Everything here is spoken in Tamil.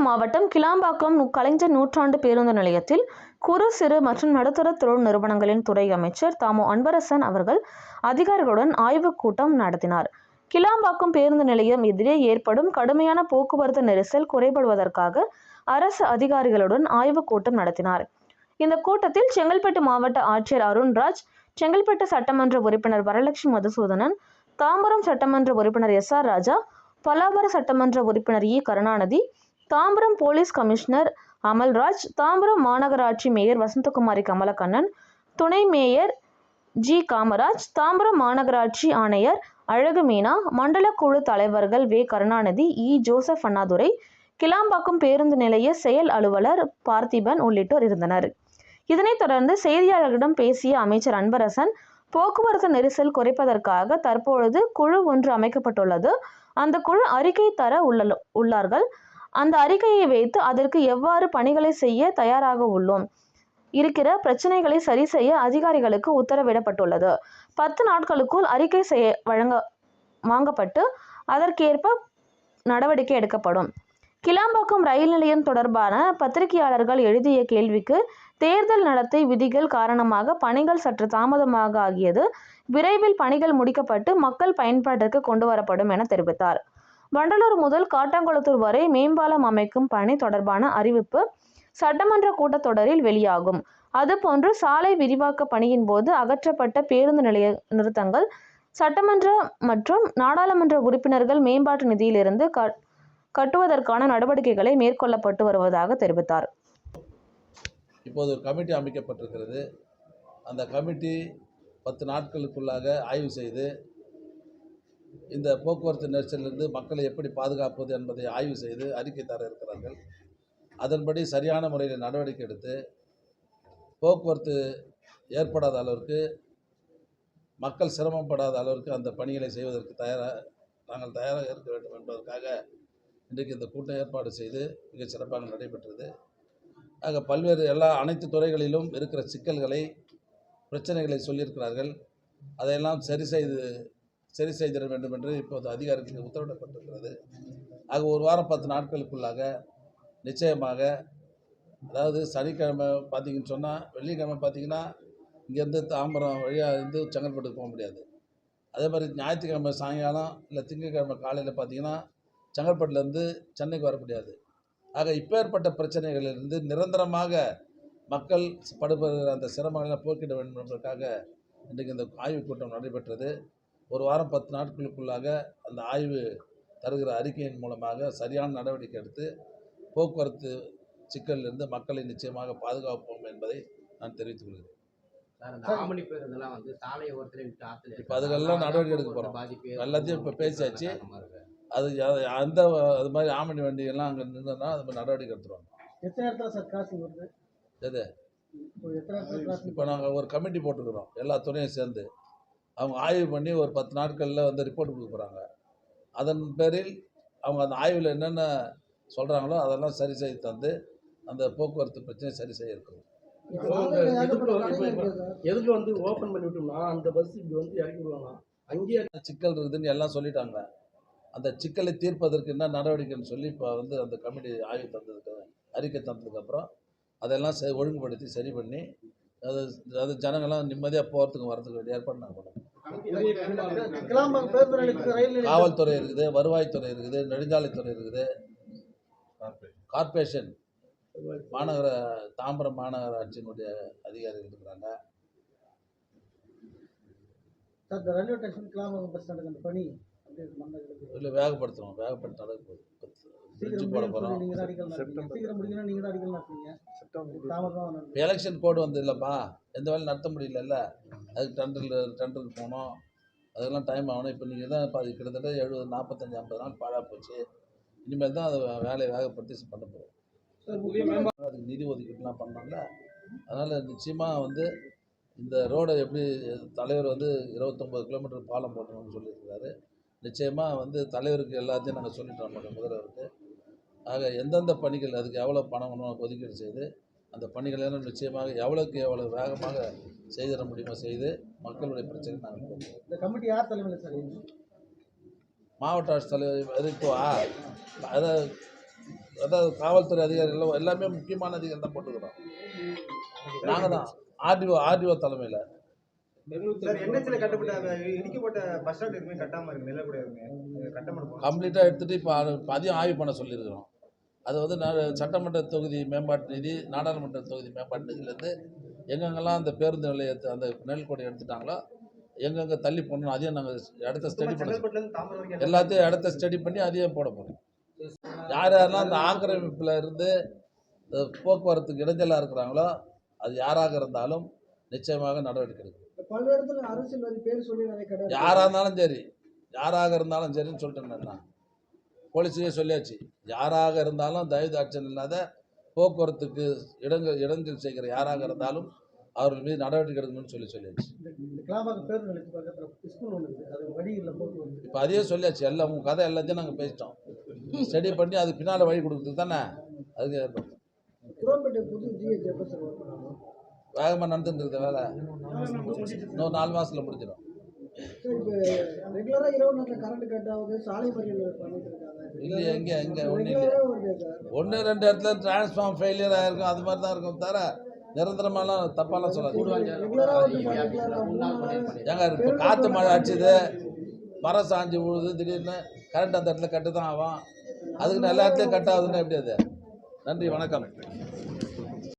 மாவட்டம் கிளாம்பாக்கம் கலைஞர் நூற்றாண்டு பேருந்து நிலையத்தில் குறு சிறு மற்றும் நடுத்தர தொழில் நிறுவனங்களின் துறை அமைச்சர் தாமு அன்பரசன் அவர்கள் அதிகாரிகளுடன் ஆய்வுக் கூட்டம் நடத்தினார். கிளாம்பாக்கம் பேருந்து நிலையம் எதிரே ஏற்படும் கடுமையான போக்குவரத்து நெரிசல் குறைபடுவதற்காக அரசு அதிகாரிகளுடன் ஆய்வுக் கூட்டம் நடத்தினார். இந்த கூட்டத்தில் செங்கல்பட்டு மாவட்ட ஆட்சியர் அருண்ராஜ், செங்கல்பட்டு சட்டமன்ற உறுப்பினர் வரலட்சுமி மதுசூதனன், தாம்பரம் சட்டமன்ற உறுப்பினர் SR ராஜா, பல்லாவரம் சட்டமன்ற உறுப்பினர் E Karunanidhi, Tambaram police commissioner Amalraj, Tambaram மாநகராட்சி மேயர் வசந்தகுமாரி கமலக்கண்ணன், துணை மேயர் G காமராஜ், தாம்பரம் மாநகராட்சி ஆணையர் அழகுமீனா, மண்டல குழு தலைவர்கள் வே கருணாநிதி, E ஜோசப் அண்ணாதுரை, கிளாம்பாக்கம் பேருந்து நிலைய செயல் அலுவலர் பார்த்திபன் உள்ளிட்டோர் இருந்தனர். இதனைத் தொடர்ந்து செய்தியாளர்களிடம் பேசிய அமைச்சர் அன்பரசன், போக்குவரத்து நெரிசல் குறைப்பதற்காக தற்பொழுது குழு ஒன்று அமைக்கப்பட்டுள்ளது. அந்த குழு அறிக்கை தர உள்ளார்கள். அந்த அறிக்கையை வைத்து அதற்கு எவ்வாறு பணிகளை செய்ய தயாராக உள்ளோம். இருக்கிற பிரச்சனைகளை சரி செய்ய அதிகாரிகளுக்கு உத்தரவிடப்பட்டுள்ளது. 10 நாட்களுக்குள் அறிக்கை வாங்கப்பட்டு அதற்கேற்ப நடவடிக்கை எடுக்கப்படும். கிளாம்பாக்கம் ரயில் நிலையம் தொடர்பான பத்திரிகையாளர்கள் எழுதிய கேள்விக்கு, தேர்தல் நடத்தை விதிகள் காரணமாக பணிகள் சற்று தாமதமாக ஆகியது. விரைவில் பணிகள் முடிக்கப்பட்டு மக்கள் பயன்பாட்டிற்கு கொண்டு வரப்படும் என தெரிவித்தார். வண்டலூர் முதல் காட்டாங்குளத்தூர் வரை மேம்பாலம் அமைக்கும் பணி தொடர்பான அறிவிப்பு சட்டமன்ற கூட்டத்தொடரில் வெளியாகும். அதுபோன்று சாலை விரிவாக்க பணியின் போது அகற்றப்பட்ட பேருந்து நிலைய நிறுத்தங்கள் சட்டமன்ற மற்றும் நாடாளுமன்ற உறுப்பினர்கள் மேம்பாட்டு நிதியிலிருந்து கட்டுவதற்கான நடவடிக்கைகளை மேற்கொள்ளப்பட்டு வருவதாக தெரிவித்தார். இப்போது ஒரு கமிட்டி அமைக்கப்பட்டிருக்கிறது. அந்த கமிட்டி 10 நாட்களுக்குள்ளாக ஆய்வு செய்து இந்த போக்குவரத்து நெரிசலிலிருந்து மக்களை எப்படி பாதுகாப்பது என்பதை ஆய்வு செய்து அறிக்கை தர இருக்கிறார்கள். அதன்படி சரியான முறையில் நடவடிக்கை எடுத்து போக்குவரத்து ஏற்படாத அளவிற்கு, மக்கள் சிரமப்படாத அளவிற்கு அந்த பணிகளை செய்வதற்கு நாங்கள் தயாராக இருக்க வேண்டும் என்பதற்காக இன்றைக்கு இந்த கூட்டம் ஏற்பாடு செய்து மிக சிறப்பாக நடைபெற்றது. ஆக பல்வேறு அனைத்து துறைகளிலும் இருக்கிற சிக்கல்களை, பிரச்சனைகளை சொல்லியிருக்கிறார்கள். அதையெல்லாம் சரி செய்திட வேண்டும் என்று இப்போது அதிகாரிகளுக்கு உத்தரவிடப்பட்டிருக்கிறது. ஆக ஒரு வாரம் 10 நாட்களுக்குள்ளாக நிச்சயமாக, அதாவது சனிக்கிழமை பார்த்தீங்கன்னு சொன்னால், வெள்ளிக்கிழமை பார்த்தீங்கன்னா இங்கேருந்து தாம்பரம் வழியாக இருந்து செங்கல்பட்டுக்கு போக முடியாது. அதே மாதிரி ஞாயிற்றுக்கிழமை சாயங்காலம் இல்லை திங்கட்கிழமை காலையில் பார்த்தீங்கன்னா செங்கல்பட்டுலேருந்து சென்னைக்கு வர முடியாது. ஆக இப்பேற்பட்ட பிரச்சனைகளிலிருந்து நிரந்தரமாக மக்கள் படுபடுகிற அந்த சிரமங்களை போக்கிட வேண்டும் என்பதற்காக இன்றைக்கு இந்த ஆய்வுக் கூட்டம் நடைபெற்றது. ஒரு வாரம் 10 நாட்களுக்குள்ளாக அந்த ஆய்வு தருகிற அறிக்கையின் மூலமாக சரியான நடவடிக்கை எடுத்து போக்குவரத்து சிக்கலிலிருந்து மக்களை நிச்சயமாக பாதுகாப்போம் என்பதை நான் தெரிவித்துக் கொள்கிறேன். இப்போ அதுக்கெல்லாம் நடவடிக்கை எடுக்க போகிறோம். எல்லாத்தையும் இப்போ பேசியாச்சு. அது மாதிரி ஆமணி வண்டியெல்லாம் அங்கே நின்றுனா அது மாதிரி நடவடிக்கை எடுத்துருவாங்க. எது இப்போ நாங்கள் ஒரு கமிட்டி போட்டுக்கிறோம், எல்லா துறையும் சேர்ந்து. அவங்க ஆய்வு பண்ணி ஒரு 10 நாட்களில் வந்து ரிப்போர்ட் கொடுக்க போகிறாங்க. அதன் பேரில் அவங்க அந்த ஆய்வில் என்னென்ன சொல்கிறாங்களோ அதெல்லாம் சரி செய்து தந்து அந்த போக்குவரத்து பிரச்சனை சரி செய்ய இருக்கிறோம். எதுக்கு வந்து ஓப்பன் பண்ணி விட்டோம்னா அந்த பஸ் இப்படி வந்து இறக்கி விடுவாங்க. அங்கேயே சிக்கல் இருக்குதுன்னு எல்லாம் சொல்லிட்டாங்க. அந்த சிக்கலை தீர்ப்பதற்கு என்ன நடவடிக்கைன்னு சொல்லி இப்போ வந்து அந்த கமிட்டி ஆய்வு அறிக்கை தந்ததுக்கப்புறம் அதெல்லாம் ஒழுங்குபடுத்தி சரி பண்ணி அது ஜனங்கள்லாம் நிம்மதியாக போகிறதுக்கு வரதுக்கு ஏற்பாடு நாங்கள் பண்ணுவோம். காவல்துறை இருக்குது, வருவாய்த்துறை இருக்குது, நெடுஞ்சாலைத்துறை இருக்குது, கார்பரேஷன் தாம்பரம் மாநகராட்சியினுடைய அதிகாரிகள் இருக்கிறாங்க. இல்லை வேகப்படுத்தணும், வேகப்படுத்த போட போகிறோம். எலெக்ஷன் கோடு வந்து இல்லைப்பா, எந்த வேலையும் நடத்த முடியல. அதுக்கு டெண்டருக்கு போகணும், அதெல்லாம் டைம் ஆகணும். இப்போ நீங்கள் தான் கிட்டத்தட்ட 45-50 நாள் பாழாக போச்சு. இனிமேல் தான் அதை வேலையை வேகப்படுத்தி பண்ண போகிறோம். அதுக்கு நிதி ஒதுக்கீட்டுலாம் பண்ணாங்க. அதனால் நிச்சயமாக வந்து இந்த ரோடை எப்படி தலைவர் வந்து 29 கிலோமீட்டர் பாலம் போடணும்னு சொல்லியிருக்கிறாரு. நிச்சயமாக வந்து தலைவருக்கு எல்லாத்தையும் நாங்கள் சொல்லிட்டோம் முதல்வருக்கு. ஆக எந்தெந்த பணிகள் அதுக்கு எவ்வளோ பணம் வேணும் ஒதுக்கீடு செய்து அந்த பணிகளெல்லாம் நிச்சயமாக எவ்வளோக்கு எவ்வளோ வேகமாக செய்திட முடியுமோ செய்து மக்களுடைய பிரச்சனை நாங்கள் போகிறோம். இந்த கமிட்டி யார் தலைமையில் சார்? மாவட்ட ஆட்சித்தலைவர் இப்போ அதாவது அதாவது காவல்துறை அதிகாரிகள் எல்லாமே முக்கியமான அதிகாரி தான் போட்டுக்கிறோம். நாங்கள் தான் ஆர்டிஓ தலைமையில். சார் என்ஹெச்ல கட்டப்பட்ட இடிக்கப்பட்ட பஸ் ஸ்டாண்ட் எதுவுமே கட்டாம இருக்கு, நிலக்கூட கம்ப்ளீட்டாக எடுத்துகிட்டு இப்போ அதையும் ஆய்வு பண்ண சொல்லியிருக்கிறோம். அது வந்து சட்டமன்ற தொகுதி மேம்பாட்டு நிதி, நாடாளுமன்ற தொகுதி மேம்பாட்டு நிதியிலேருந்து எங்கெங்கெல்லாம் அந்த பேருந்து நிலையத்தை அந்த நெல்கொடை எடுத்துட்டாங்களோ எங்கெங்கே தள்ளி போடணும் அதையும் நாங்கள் இடத்த ஸ்டடி பண்ண எல்லாத்தையும் இடத்த ஸ்டடி பண்ணி அதையும் போட போகிறோம். யார் யாரெல்லாம் அந்த ஆக்கிரமிப்பில் இருந்து போக்குவரத்துக்கு இடைஞ்சலாக இருக்கிறாங்களோ அது யாராக இருந்தாலும் நிச்சயமாக நடவடிக்கை எடுக்கும். யாராக இருந்தாலும் சரி, யாராக இருந்தாலும் சரின்னு சொல்லிட்டேன்னா போலீஸுக்கே சொல்லியாச்சு. யாராக இருந்தாலும் தயவு ஆட்சன் இல்லாத போக்குவரத்துக்கு இடைஞ்சல் செய்கிற யாராக இருந்தாலும் அவர்கள் மீது நடவடிக்கை எடுக்கணும்னு சொல்லியாச்சு. இப்போ அதையே சொல்லியாச்சு. எல்லாம் உங்கள் கதை எல்லாத்தையும் நாங்கள் பேசிட்டோம், ஸ்டடி பண்ணி அதுக்கு பின்னால் வழி கொடுக்குறது தானே. அதுக்கு ஏற்படும் வேகமாக நடந்துட்டு இருக்க வேலை இன்னும் 4 மாதத்தில் முடிஞ்சிடும். இல்லையா எங்கே ஒன்றும் இல்லையா, 1-2 இடத்துல டிரான்ஸ்ஃபார்ம் ஃபெயிலியர் ஆகிருக்கும், அது மாதிரி தான் இருக்கும் தவிர நிரந்தரமாலாம் தப்பாலாம் சொல்லாது. ஏங்க இப்போ காற்று மழை அடிச்சுது, மரம் சாஞ்சி விழுது, திடீர்னு கரண்ட் அந்த இடத்துல கட்டு தான் ஆகும். அதுக்கு எல்லா இடத்துலையும் கட் ஆகுதுன்னா எப்படி அது? நன்றி, வணக்கம்.